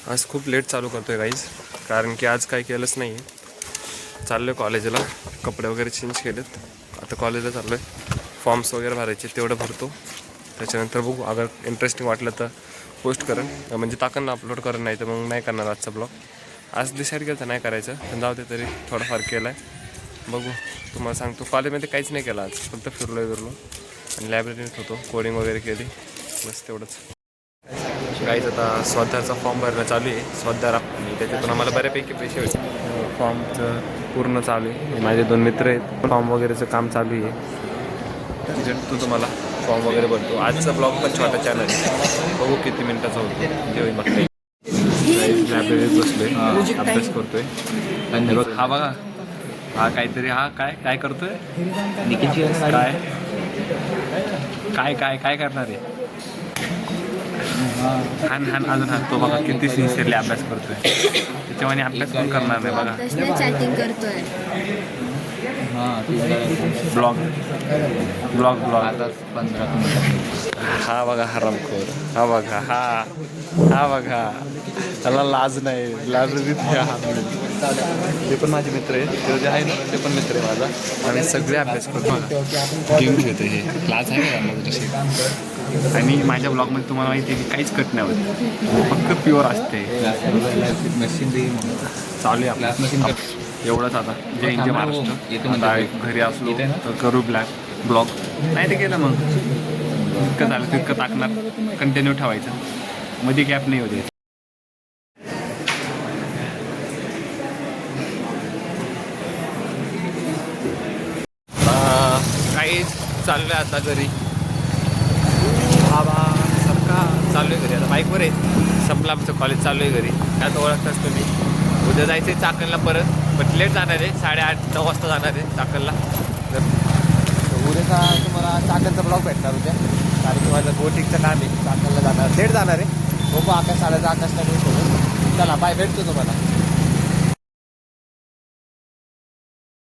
आज खूप लेट चालू करतोय गाईज, कारण की आज काही केलंच नाही आहे. चाललो आहे कॉलेजला, कपडे वगैरे चेंज केलेत. आता कॉलेजला चाललो आहे, फॉर्म्स वगैरे भरायचे तेवढं भरतो. त्याच्यानंतर बघू, अगर इंटरेस्टिंग वाटलं तर पोस्ट करेन, म्हणजे टाकन ना अपलोड करेन, नाही तर मग नाही करणार आजचा ब्लॉग. आज डिसाईड केलं तर नाही करायचं, पण जाऊ दे, तरी थोडाफार केला आहे. बघू, तुम्हाला सांगतो कॉलेजमध्ये काहीच नाही केलं आज, फक्त फिरलो आणि लायब्ररीत होतो, कोडिंग वगैरे केली, बस तेवढंच. काहीच आता स्वाध्यायाचा फॉर्म भरणं चालू आहे, स्वाध्याय आणि त्याच्यातून आम्हाला बऱ्यापैकी पैसे भेटले. फॉर्मचं पूर्ण चालू आहे, माझे 2 मित्र आहेत, फॉर्म वगैरेचं काम चालू आहे. भेटतो तुम्हाला, फॉर्म वगैरे भरतो. आजचा ब्लॉग पण छोटा चॅनल आहे, बघू किती मिनटाचा होतो ते होईल. बघता लायब्ररीत बसलोय, अभ्यास करतोय. आणि बघ हा बघा, हा काहीतरी, हा काय काय करतोय, काय काय काय करणार आहे. हान अजून हान, तो बघा किती सिन्सिअरली अभ्यास करतोय. त्याच्यामुळे अभ्यास पण करणार नाही बघा, चॅटिंग करतोय. Blog blog blog. 15 हा बघा हरामखोर, हा बघा, हा बघा, त्याला लाज नाही. लायब्ररीत ते पण माझे मित्र आहेत, ते जे आहे ना ते पण मित्र आहे माझा. आम्ही सगळे अभ्यास करतो, गेम खेळतो. हे लाज आहे का मला तशी. आणि माझ्या ब्लॉगमध्ये तुम्हाला माहिती आहे की काहीच कट नाही होत, फक्त प्युअर असते. चालू आहे आपल्या एवढंच. आता जय हिंद जय महाराष्ट्र. घरी असलो तर करू ब्लॉग, नाही ते केलं मग जितकं झालं तितकं टाकणार, कंटिन्यू ठेवायचं, मध्ये गॅप नाही होते. काही चाललं आहे आता घरी, बाबा सारखा चालू आहे घरी. आता बाईकवर आहे, संपलं आमचं कॉलेज, चालू आहे घरी. आता ओळखताच तुम्ही. उद्या जायचं आहे चाकणला परत, बट लेट जाणार आहे, 8:30-9 वाजता जाणार आहे चाकणला. उद्याचा तुम्हाला चाकणचा ब्लॉग भेटणार उद्या, कारण की माझं बोटिंगचं काम आहे, चाकणला जाणार, लेट जाणार आहे. बघू आकाश आल्याचा, आकाशला मी सोडून. चला बाय, भेटतो तुम्हाला.